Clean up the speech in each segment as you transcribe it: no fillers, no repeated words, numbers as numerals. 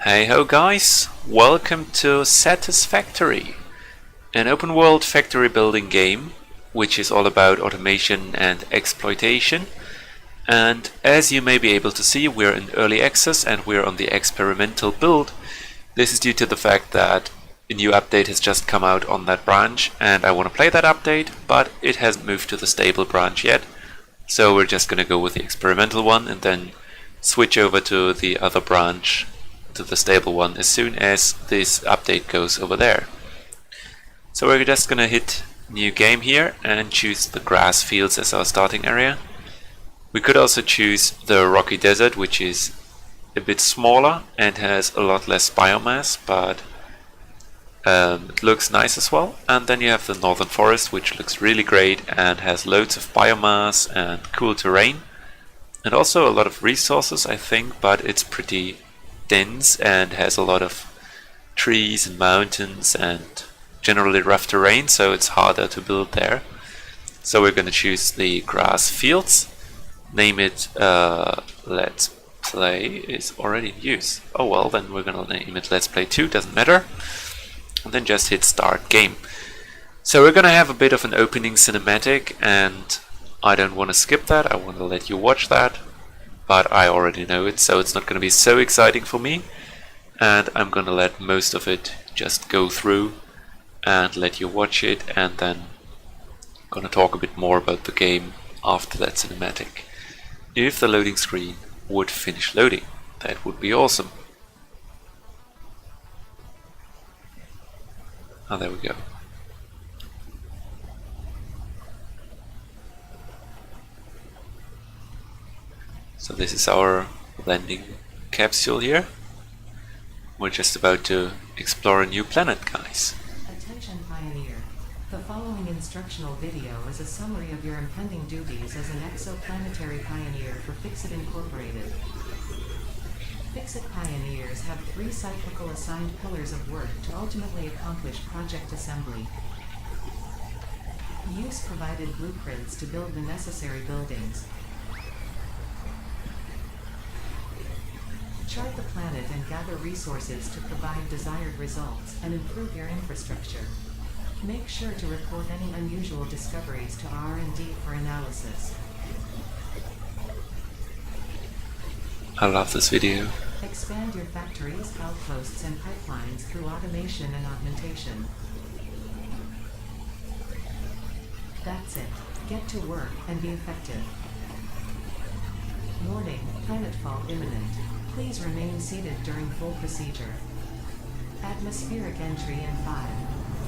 Hey ho guys, welcome to Satisfactory, an open world factory building game which is all about automation and exploitation. And as you may be able to see, we're in early access and we're on the experimental build. This is due to the fact that a new update has just come out on that branch and I want to play that update, but it hasn't moved to the stable branch yet. So we're just going to go with the experimental one and then switch over to the other branch, to the stable one, as soon as this update goes over there. So we're just going to hit new game here and choose the grass fields as our starting area. We could also choose the rocky desert, which is a bit smaller and has a lot less biomass, but it looks nice as well. And then you have the northern forest, which looks really great and has loads of biomass and cool terrain and also a lot of resources, I think, but it's pretty dense and has a lot of trees and mountains and generally rough terrain, so it's harder to build there. So we're going to choose the grass fields, name it Let's Play is already in use. Oh well, then we're going to name it Let's Play 2, doesn't matter. And then just hit start game. So we're gonna have a bit of an opening cinematic, and I don't want to skip that, I want to let you watch that, but I already know it, so it's not going to be so exciting for me, and I'm gonna let most of it just go through and let you watch it, and then I'm gonna talk a bit more about the game after that cinematic. If the loading screen would finish loading, that would be awesome. Oh, there we go. So this is our landing capsule here. We're just about to explore a new planet, guys. Attention Pioneer. The following instructional video is a summary of your impending duties as an exoplanetary pioneer for Fixit Incorporated. Fixit Pioneers have 3 cyclical assigned pillars of work to ultimately accomplish project assembly. Use provided blueprints to build the necessary buildings. Chart the planet and gather resources to provide desired results and improve your infrastructure. Make sure to report any unusual discoveries to R&D for analysis. I love this video. Expand your factories, outposts, and pipelines through automation and augmentation. That's it. Get to work and be effective. Warning, planetfall imminent. Please remain seated during full procedure. Atmospheric entry in 5,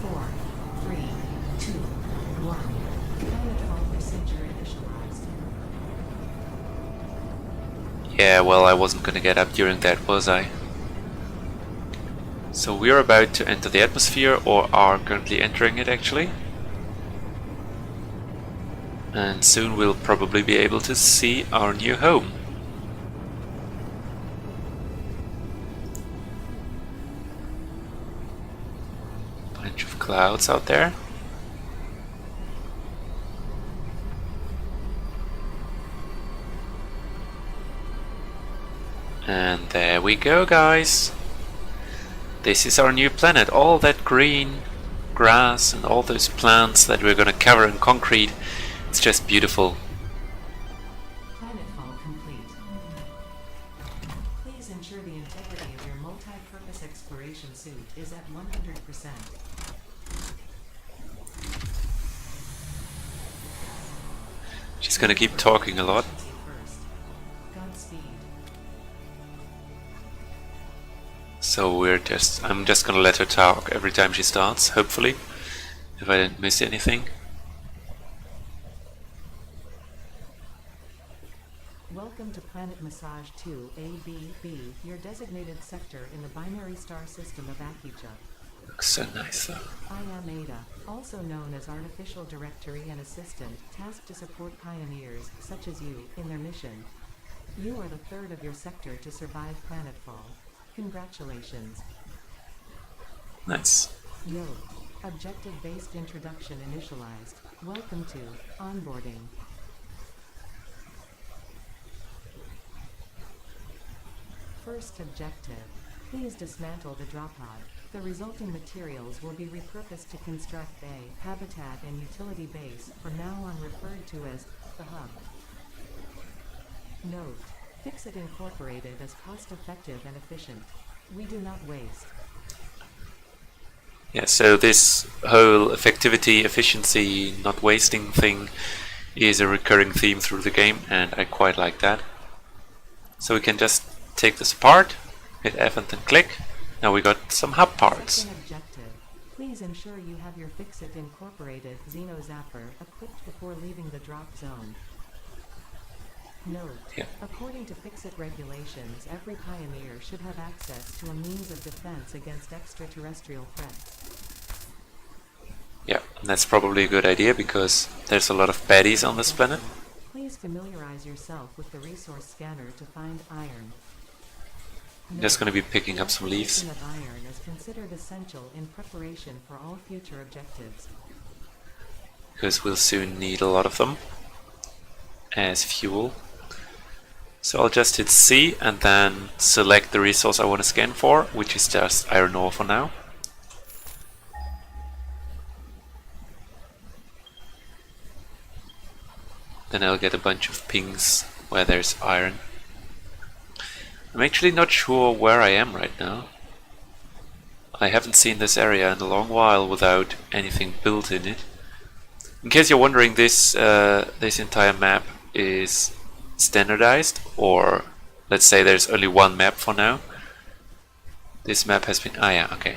4, 3, 2, 1. Planetfall procedure initialized. Yeah, well, I wasn't gonna get up during that, was I? So we're about to enter the atmosphere, or are currently entering it actually. And soon we'll probably be able to see our new home. Bunch of clouds out there. And there we go, guys. This is our new planet. All that green grass and all those plants that we're gonna cover in concrete. It's just beautiful. Planetfall complete. Please ensure the integrity of your multi-purpose exploration suit is at 100%. She's gonna keep talking a lot. First. Godspeed. So I'm just gonna let her talk every time she starts, hopefully, if I didn't miss anything. Welcome to Planet Massage 2 ABB, your designated sector in the binary star system of Akija. Looks so nice though. I am Ada, also known as Artificial Directory and Assistant, tasked to support pioneers, such as you, in their mission. You are the third of your sector to survive planetfall. Congratulations. Nice. Yo. Objective-based introduction initialized. Welcome to onboarding. First objective. Please dismantle the drop pod. The resulting materials will be repurposed to construct a habitat and utility base, from now on referred to as the hub. Note: Fixit Incorporated is cost-effective and efficient. We do not waste. Yeah, so this whole effectivity, efficiency, not wasting thing is a recurring theme through the game, and I quite like that. So we can just take this apart, hit F and then click. Now we got some hub parts. Second objective: please ensure you have your Fixit Incorporated Xeno Zapper equipped before leaving the drop zone. Note: according to Fixit regulations, every pioneer should have access to a means of defense against extraterrestrial threats. Yeah, that's probably a good idea because there's a lot of baddies on this planet. Please familiarize yourself with the resource scanner to find iron. I'm just going to be picking up some leaves. Of iron is considered essential in preparation for all future objectives. Because we'll soon need a lot of them as fuel. So I'll just hit C and then select the resource I want to scan for, which is just iron ore for now. Then I'll get a bunch of pings where there's iron. I'm actually not sure where I am right now. I haven't seen this area in a long while without anything built in it. In case you're wondering, this entire map is standardized, or let's say there's only one map for now. This map has been, okay.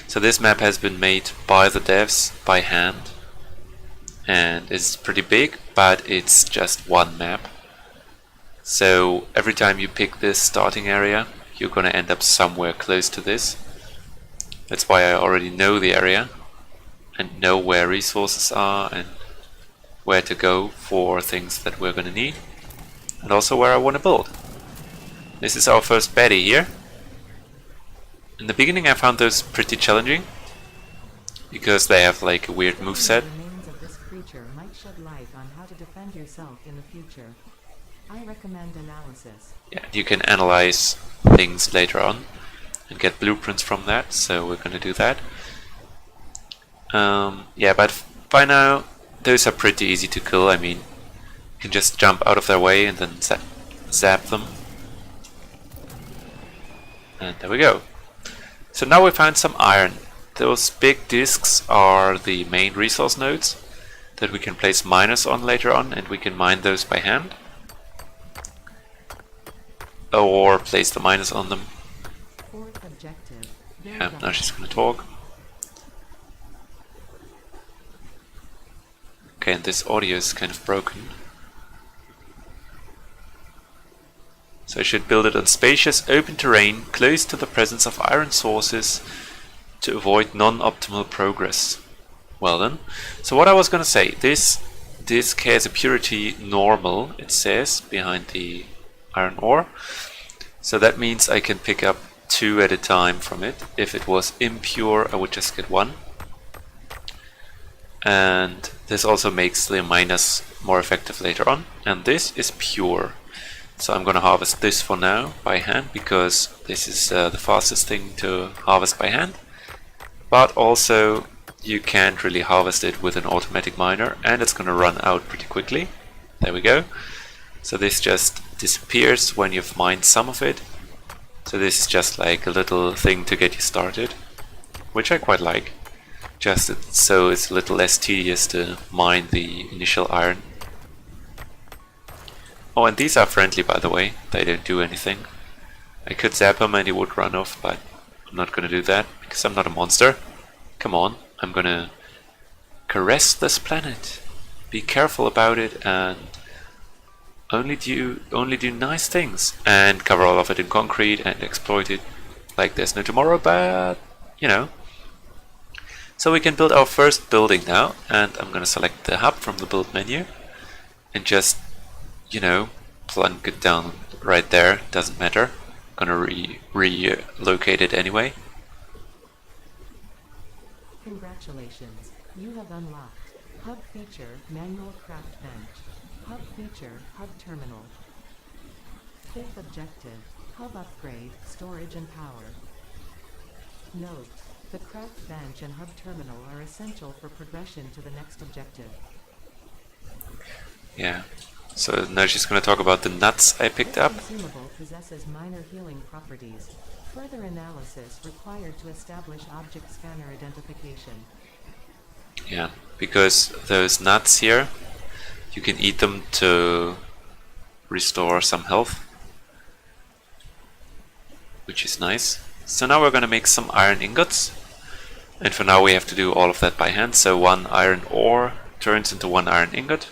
So this map has been made by the devs by hand, and it's pretty big, but it's just one map. So every time you pick this starting area, you're gonna end up somewhere close to this. That's why I already know the area and know where resources are and where to go for things that we're gonna need, and also where I want to build. This is our first baddie here. In the beginning I found those pretty challenging because they have like a weird moveset. The remains of this creature might shed light on how to defend yourself in the future. I recommend analysis. Yeah, you can analyze things later on and get blueprints from that, so we're gonna do that. Yeah, but by now those are pretty easy to kill. I mean, you can just jump out of their way and then zap them. And there we go. So now we found some iron. Those big discs are the main resource nodes that we can place miners on later on, and we can mine those by hand. Or place the miners on them. Fourth objective: Yeah, now she's gonna talk. Okay, and this audio is kind of broken. So I should build it on spacious, open terrain, close to the presence of iron sources to avoid non-optimal progress. Well then, so what I was gonna say, this disc has a purity normal, it says, behind the iron ore. So that means I can pick up 2 at a time from it. If it was impure, I would just get 1. And this also makes the miners more effective later on. And this is pure. So I'm gonna harvest this for now by hand, because this is the fastest thing to harvest by hand. But also you can't really harvest it with an automatic miner, and it's gonna run out pretty quickly. There we go. So this just disappears when you've mined some of it. So this is just like a little thing to get you started, which I quite like. Just so it's a little less tedious to mine the initial iron. Oh, and these are friendly, by the way. They don't do anything. I could zap him and he would run off, but I'm not gonna do that because I'm not a monster. Come on, I'm gonna caress this planet. Be careful about it and only do nice things, and cover all of it in concrete and exploit it like there's no tomorrow, but you know. So we can build our first building now, and I'm gonna select the hub from the build menu and just, you know, plunk it down right there. Doesn't matter. I'm gonna relocate it anyway. Congratulations, you have unlocked Hub Feature Manual Craft Bench. Hub Feature Hub Terminal. Fifth objective: Hub Upgrade, Storage and Power. Note: the craft bench and hub terminal are essential for progression to the next objective. Yeah. So now she's going to talk about the nuts I picked This up. consumable possesses minor healing properties. Further analysis required to establish object scanner identification. Yeah, because those nuts here, you can eat them to restore some health, which is nice. So now we're going to make some iron ingots, and for now we have to do all of that by hand. So one iron ore turns into one iron ingot,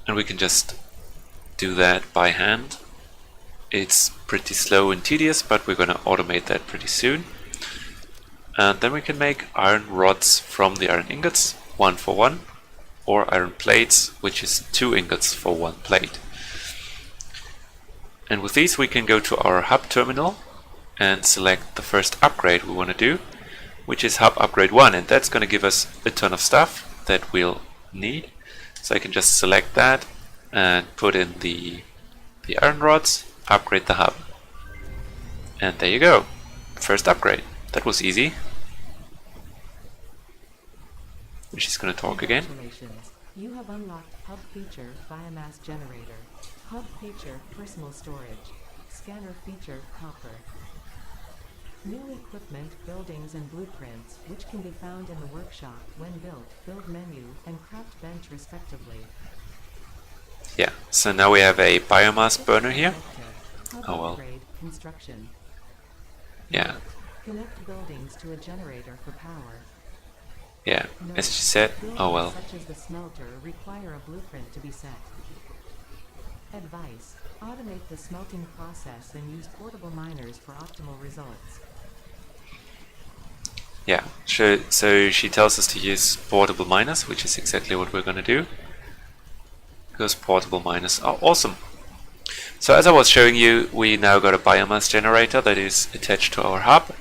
and we can just do that by hand. It's pretty slow and tedious, but we're going to automate that pretty soon. And then we can make iron rods from the iron ingots, 1 for 1, or iron plates, which is 2 ingots for 1 plate. And with these we can go to our hub terminal and select the first upgrade we want to do, which is hub upgrade 1, and that's going to give us a ton of stuff that we'll need. So I can just select that and put in the iron rods, upgrade the hub. And there you go. First upgrade. That was easy. She's going to talk again. Congratulations. You have unlocked Hub Feature Biomass Generator. Hub Feature Personal Storage. Scanner Feature Copper. New equipment, buildings and blueprints, which can be found in the workshop when built, build menu, and craft bench respectively. Yeah, so now we have a biomass burner here. Hub Oh well. upgrade, construction. Yeah, Connect buildings to a generator for power. yeah, Note: as she said, buildings oh well. such as the smelter require a blueprint to be set. Advice: automate the smelting process and use portable miners for optimal results. Yeah, so she tells us to use portable miners, which is exactly what we're gonna do. Because portable miners are awesome. So as I was showing you, we now got a biomass generator that is attached to our hub,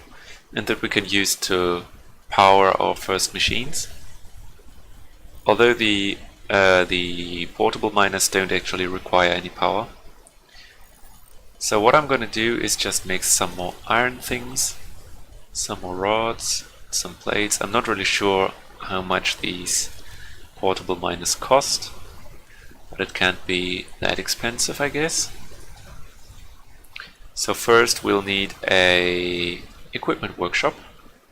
and that we can use to power our first machines. Although the portable miners don't actually require any power. So what I'm gonna do is just make some more iron things, some more rods, some plates. I'm not really sure how much these portable miners cost, but it can't be that expensive, I guess. So first we'll need a equipment workshop.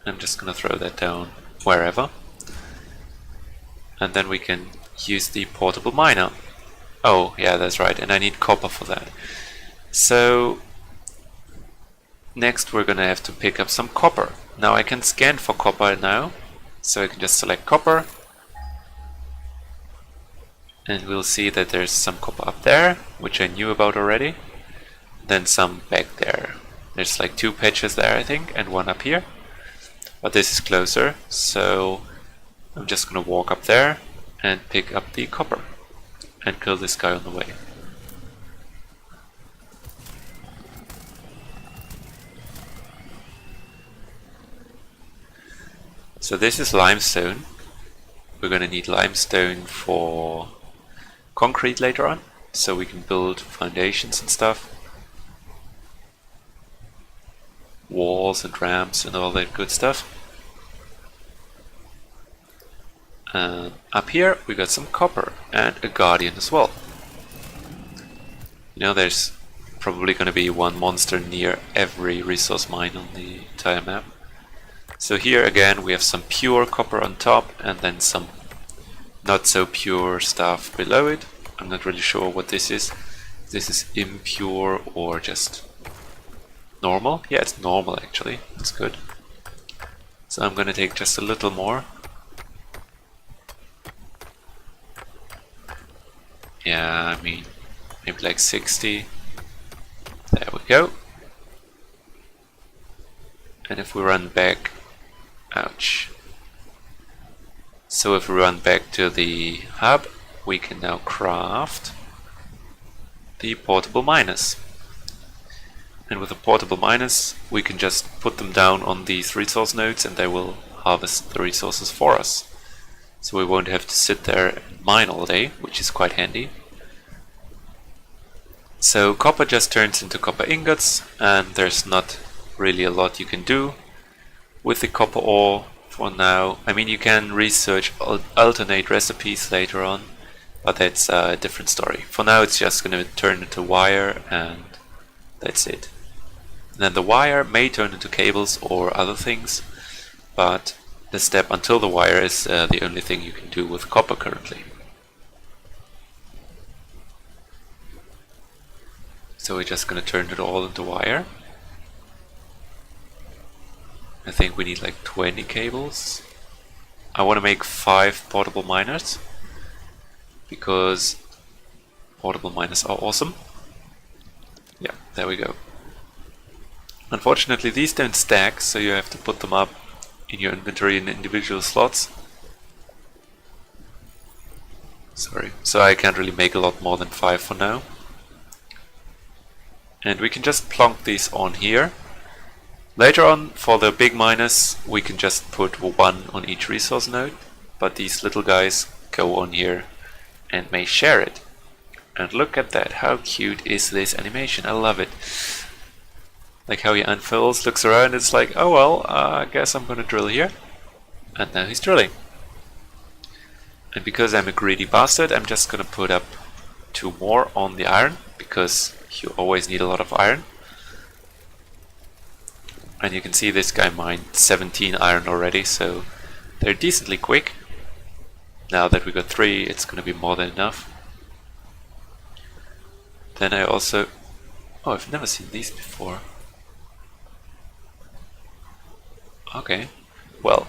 I'm just gonna throw that down wherever. And then we can use the portable miner. Oh, yeah, that's right, and I need copper for that. So next we're gonna have to pick up some copper. Now I can scan for copper now, so I can just select copper, and we'll see that there's some copper up there, which I knew about already. Then some back there. There's like 2 patches there, I think, and 1 up here. But this is closer, so I'm just gonna walk up there and pick up the copper and kill this guy on the way. So this is limestone. We're gonna need limestone for concrete later on, so we can build foundations and stuff. Walls and ramps and all that good stuff. And up here we got some copper and a guardian as well. You know, there's probably going to be one monster near every resource mine on the entire map. So here again we have some pure copper on top and then some not so pure stuff below it. I'm not really sure what this is. This is impure or just normal? Yeah, it's normal actually. That's good. So I'm gonna take just a little more. Yeah, I mean, maybe like 60. There we go. And if we run back, ouch. So if we run back to the hub, we can now craft the portable miners. And with the portable miners, we can just put them down on these resource nodes and they will harvest the resources for us. So we won't have to sit there and mine all day, which is quite handy. So copper just turns into copper ingots, and there's not really a lot you can do. with the copper ore for now. I mean, you can research alternate recipes later on, but that's a different story. For now, it's just going to turn into wire, and that's it. And then the wire may turn into cables or other things, but the step until the wire is the only thing you can do with copper currently. So we're just going to turn it all into wire. I think we need like 20 cables. I want to make 5 portable miners, because portable miners are awesome. Yeah, there we go. Unfortunately, these don't stack, so you have to put them up in your inventory in individual slots. Sorry, so I can't really make a lot more than 5 for now. And we can just plonk these on here. Later on, for the big miners, we can just put 1 on each resource node, but these little guys go on here and may share it. And look at that, how cute is this animation, I love it. Like how he unfurls, looks around, it's like, oh well, I guess I'm gonna drill here. And now he's drilling. And because I'm a greedy bastard, I'm just gonna put up 2 more on the iron, because you always need a lot of iron. And you can see this guy mined 17 iron already, so they're decently quick. Now that we got 3, it's gonna be more than enough. Then I also... oh, I've never seen these before. Okay, well.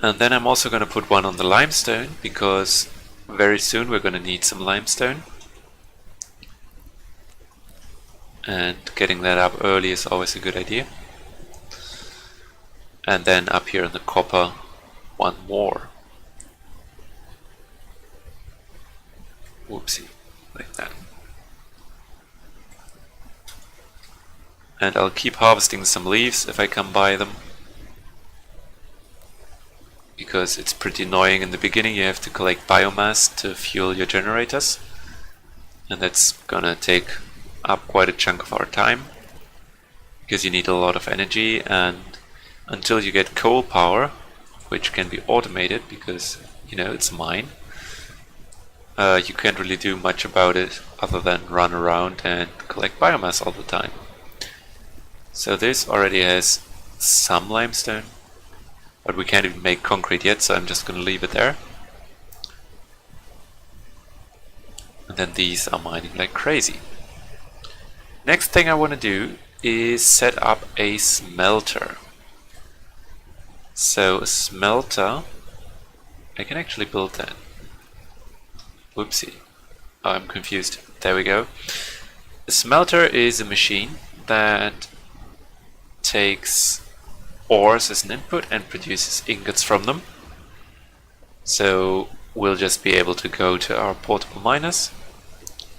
And then I'm also gonna put 1 on the limestone, because very soon we're gonna need some limestone. And getting that up early is always a good idea. And then up here in the copper, 1 more. Whoopsie, like that. And I'll keep harvesting some leaves if I come by them, because it's pretty annoying in the beginning. You have to collect biomass to fuel your generators, and that's gonna take up quite a chunk of our time, because you need a lot of energy, and until you get coal power, which can be automated because, you know, it's a mine, you can't really do much about it other than run around and collect biomass all the time. So this already has some limestone, but we can't even make concrete yet, so I'm just gonna leave it there. And then these are mining like crazy. Next thing I want to do is set up a smelter. So a smelter, I can actually build that. Whoopsie. Oh, I'm confused. There we go. A smelter is a machine that takes ores as an input and produces ingots from them. So we'll just be able to go to our portable miners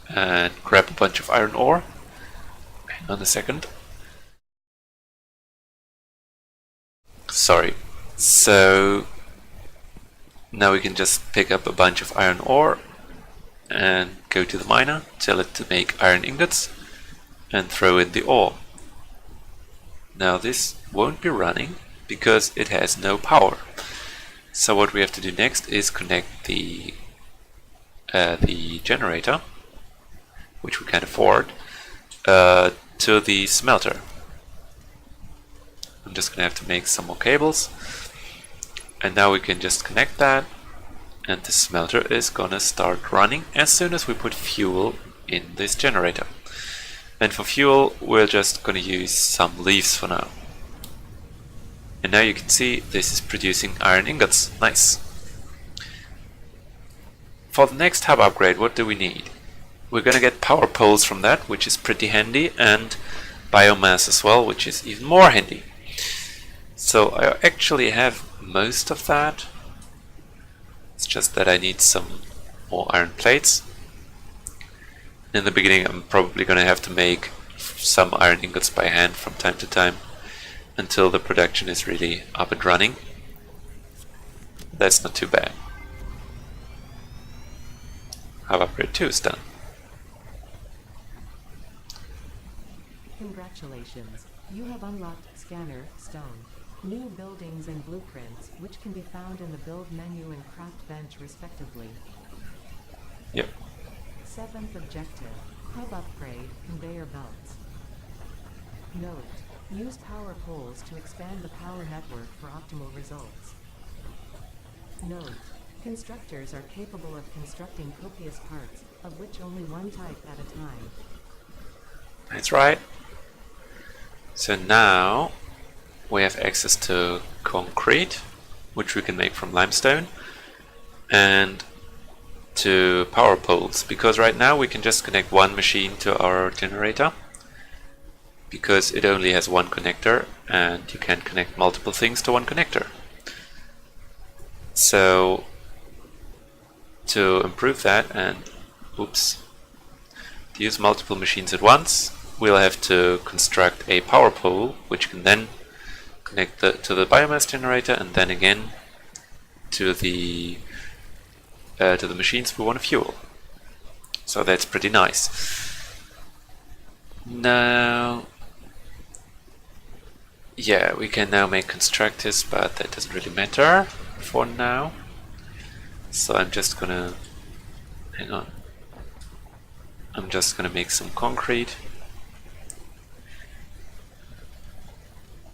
and grab a bunch of iron ore. Hang on a second. Sorry. So now we can just pick up a bunch of iron ore and go to the miner, tell it to make iron ingots, and throw in the ore. Now this won't be running because it has no power. So what we have to do next is connect the generator, which we can afford, to the smelter. I'm just gonna have to make some more cables, and now we can just connect that, and the smelter is gonna start running as soon as we put fuel in this generator. And for fuel, we're just gonna use some leaves for now. And now you can see this is producing iron ingots. Nice. For the next hub upgrade, what do we need? We're gonna get power poles from that, which is pretty handy, and biomass as well, which is even more handy. So I actually have most of that. It's just that I need some more iron plates. In the beginning, I'm probably gonna have to make some iron ingots by hand from time to time until the production is really up and running. That's not too bad. Hub upgrade 2 is done. Congratulations, you have unlocked Scanner Stone. New buildings and blueprints, which can be found in the build menu and craft bench respectively. Yep. 7th objective, hub upgrade, conveyor belts. Note, use power poles to expand the power network for optimal results. Note, constructors are capable of constructing copious parts, of which only one type at a time. That's right. So now we have access to concrete, which we can make from limestone, and to power poles, because right now we can just connect one machine to our generator, because it only has one connector and you can connect multiple things to one connector. So to improve that and to use multiple machines at once, we'll have to construct a power pole, which can then connect to the biomass generator, and then again to the machines we want to fuel. So that's pretty nice. Now, yeah, we can now make constructors, but that doesn't really matter for now. So I'm just gonna I'm just gonna make some concrete.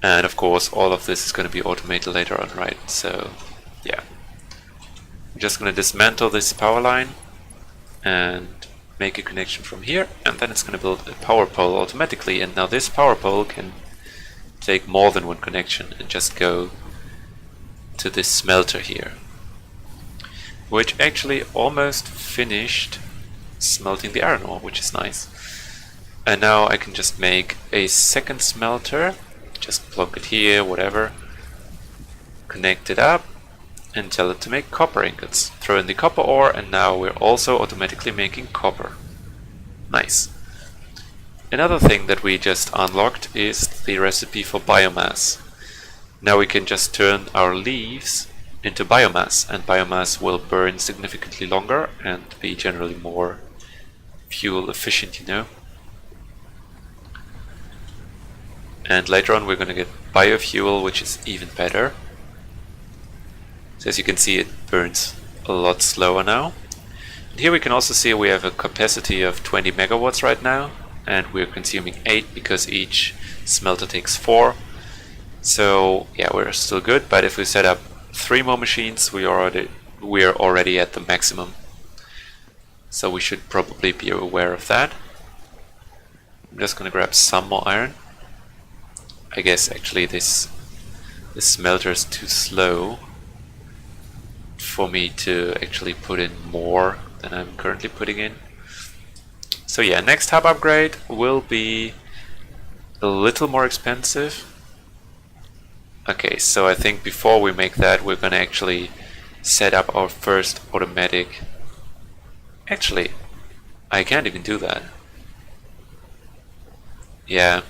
And of course, all of this is going to be automated later on, right? So, yeah. I'm just going to dismantle this power line and make a connection from here, and then it's going to build a power pole automatically. And now this power pole can take more than one connection and just go to this smelter here, which actually almost finished smelting the iron ore, which is nice. And now I can just make a second smelter. Just plug it here, whatever, connect it up and tell it to make copper ingots. Throw in the copper ore, and now we're also automatically making copper. Nice. Another thing that we just unlocked is the recipe for biomass. Now we can just turn our leaves into biomass, and biomass will burn significantly longer and be generally more fuel efficient, you know. And later on we're going to get biofuel, which is even better. So as you can see, it burns a lot slower now. And here we can also see we have a capacity of 20 megawatts right now, and we're consuming 8 because each smelter takes 4. So yeah, we're still good, but if we set up 3 more machines, we are already at the maximum. So we should probably be aware of that. I'm just going to grab some more iron. I guess actually this smelter is too slow for me to actually put in more than I'm currently putting in. So yeah, next hub upgrade will be a little more expensive. Okay, so I think before we make that, we're gonna actually set up our first automatic. Actually, I can't even do that. Yeah.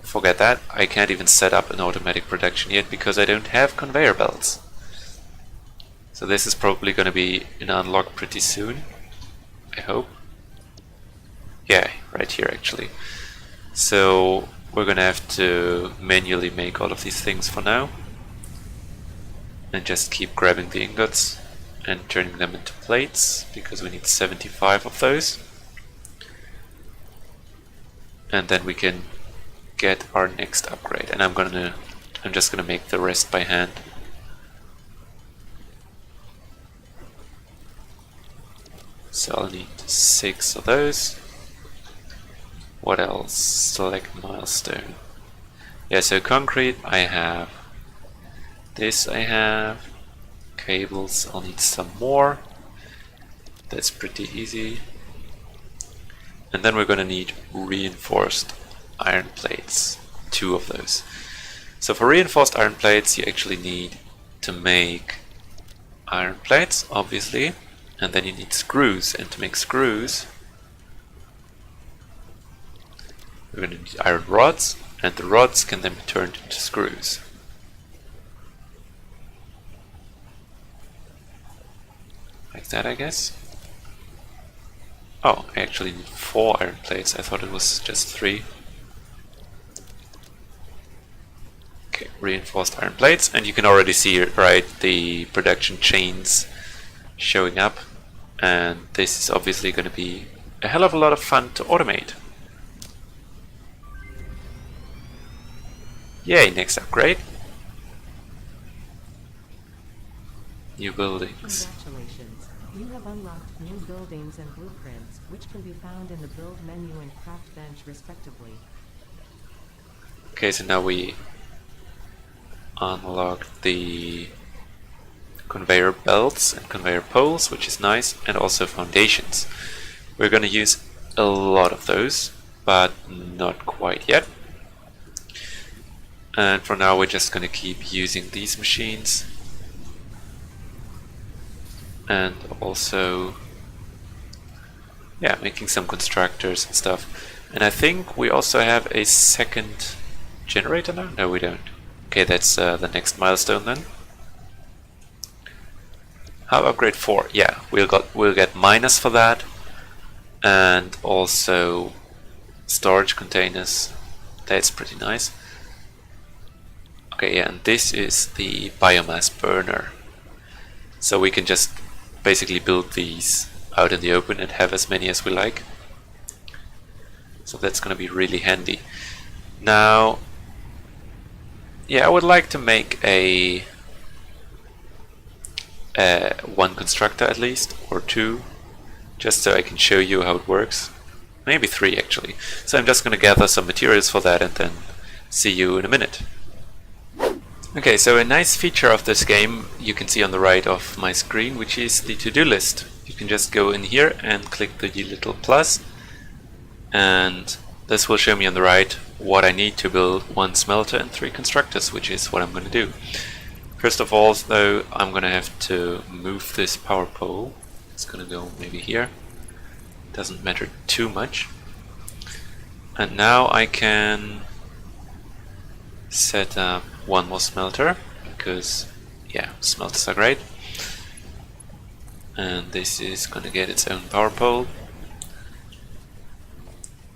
Forget that, I can't even set up an automatic production yet because I don't have conveyor belts. So this is probably going to be an unlock pretty soon, I hope. Yeah, right here actually. So we're going to have to manually make all of these things for now. And just keep grabbing the ingots and turning them into plates, because we need 75 of those. And then we can get our next upgrade, and I'm just gonna make the rest by hand. So I'll need 6 of those. What else? Select milestone. Yeah, so concrete I have. This I have. Cables, I'll need some more. That's pretty easy. And then we're gonna need reinforced iron plates, 2 of those. So for reinforced iron plates, you actually need to make iron plates, obviously, and then you need screws. And to make screws, we're going to need iron rods, and the rods can then be turned into screws. Like that, I guess. Oh, I actually need 4 iron plates. I thought it was just 3. Okay. reinforced iron plates, and you can already see, right, the production chains showing up, and this is obviously going to be a hell of a lot of fun to automate. Yay, next upgrade. New buildings. Congratulations. You have unlocked new buildings and blueprints, which can be found in the build menu and craft bench respectively. Okay, so now we unlock the conveyor belts and conveyor poles, which is nice, and also foundations. We're going to use a lot of those, but not quite yet. And for now we're just going to keep using these machines, and also making some constructors and stuff. And I think we also have a second generator now? No, we don't. Okay, that's the next milestone then. How upgrade 4? Yeah, we'll get miners for that, and also storage containers. That's pretty nice. Okay, yeah, and this is the biomass burner. So we can just basically build these out in the open and have as many as we like. So that's going to be really handy. Now, yeah, I would like to make a one constructor at least, or two, just so I can show you how it works. Maybe 3 actually. So I'm just going to gather some materials for that and then see you in a minute. Okay, so a nice feature of this game you can see on the right of my screen, which is the to-do list. You can just go in here and click the little plus, and this will show me on the right what I need to build 1 smelter and 3 constructors, which is what I'm going to do. First of all, though, I'm going to have to move this power pole. It's going to go maybe here. Doesn't matter too much. And now I can set up 1 more smelter, because yeah, smelters are great. And this is going to get its own power pole.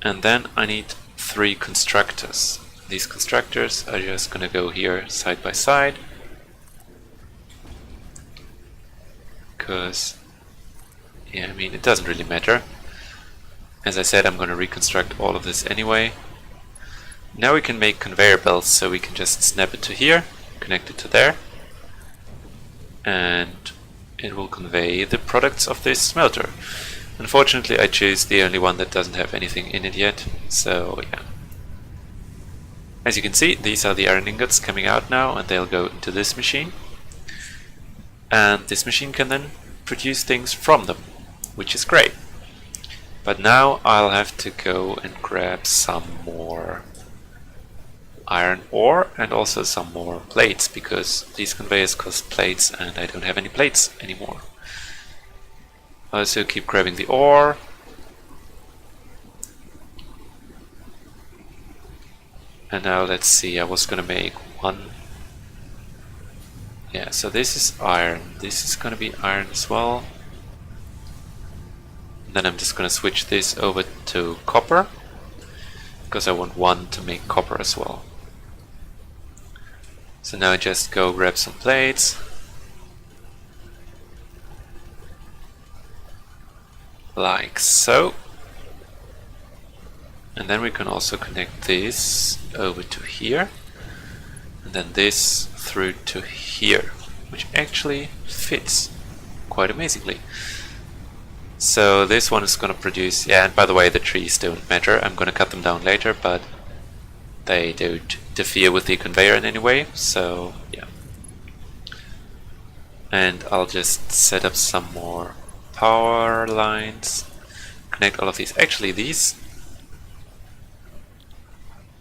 And then I need 3 constructors. These constructors are just going to go here side by side, because yeah, I mean, it doesn't really matter. As I said, I'm going to reconstruct all of this anyway. Now we can make conveyor belts, so we can just snap it to here, connect it to there, and it will convey the products of this smelter. Unfortunately, I choose the only one that doesn't have anything in it yet, so yeah. As you can see, these are the iron ingots coming out now, and they'll go into this machine. And this machine can then produce things from them, which is great. But now I'll have to go and grab some more iron ore and also some more plates, because these conveyors cost plates and I don't have any plates anymore. I also keep grabbing the ore. And now let's see, I was gonna make 1. Yeah, so this is iron. This is gonna be iron as well. And then I'm just gonna switch this over to copper, because I want 1 to make copper as well. So now I just go grab some plates. Like so. And then we can also connect this over to here. And then this through to here, which actually fits quite amazingly. So this one is going to produce, yeah, and by the way, the trees don't matter. I'm going to cut them down later, but they don't interfere with the conveyor in any way, so yeah. And I'll just set up some more power lines, connect all of these. Actually, these,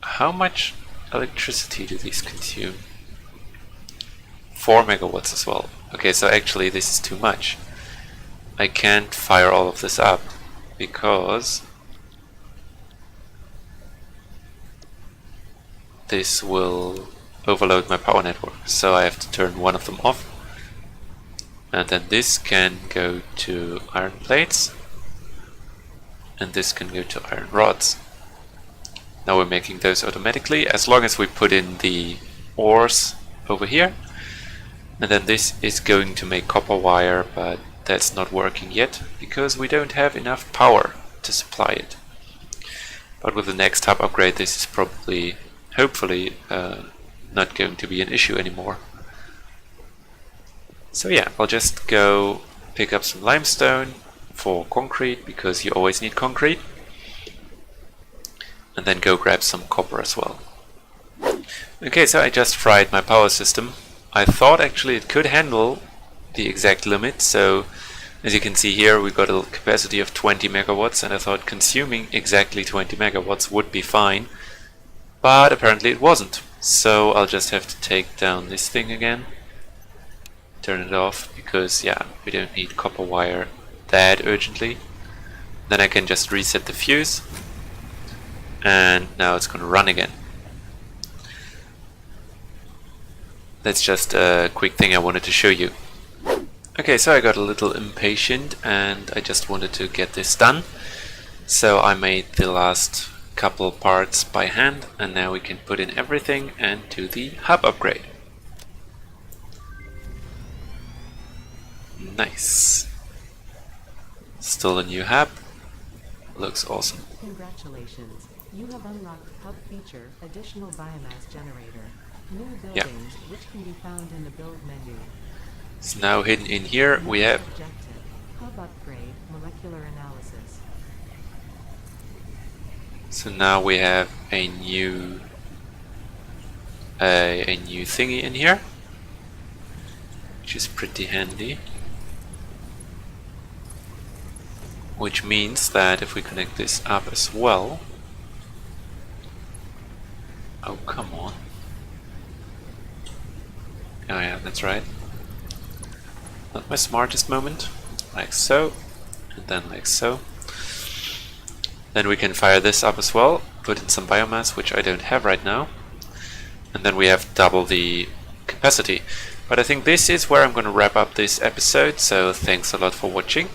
how much electricity do these consume? 4 megawatts as well. Okay, so actually this is too much. I can't fire all of this up because this will overload my power network, so I have to turn one of them off. And then this can go to iron plates, and this can go to iron rods. Now we're making those automatically, as long as we put in the ores over here, and then this is going to make copper wire, but that's not working yet because we don't have enough power to supply it. But with the next hub upgrade, this is probably, hopefully, not going to be an issue anymore. So yeah, I'll just go pick up some limestone for concrete, because you always need concrete, and then go grab some copper as well. Okay, so I just fried my power system. I thought actually it could handle the exact limit, so as you can see here we got a capacity of 20 megawatts, and I thought consuming exactly 20 megawatts would be fine, but apparently it wasn't. So I'll just have to take down this thing again, turn it off, because yeah, we don't need copper wire that urgently. Then I can just reset the fuse, and now it's going to run again. That's just a quick thing I wanted to show you. Okay, so I got a little impatient and I just wanted to get this done. So I made the last couple parts by hand, and now we can put in everything and do the hub upgrade. Nice. Still a new hub. Looks awesome. Congratulations. You have unlocked hub feature, additional biomass generator. New buildings, which can be found in the build menu. So now hidden in here we have Objective. Hub upgrade, molecular analysis. So now we have a new thingy in here, which is pretty handy. Which means that if we connect this up as well, oh come on. Oh yeah, that's right. Not my smartest moment. Like so, and then like so. Then we can fire this up as well, put in some biomass, which I don't have right now. And then we have double the capacity. But I think this is where I'm going to wrap up this episode, so thanks a lot for watching.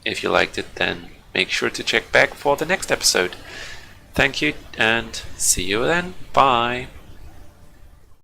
If you liked it, then make sure to check back for the next episode. Thank you, and see you then. Bye!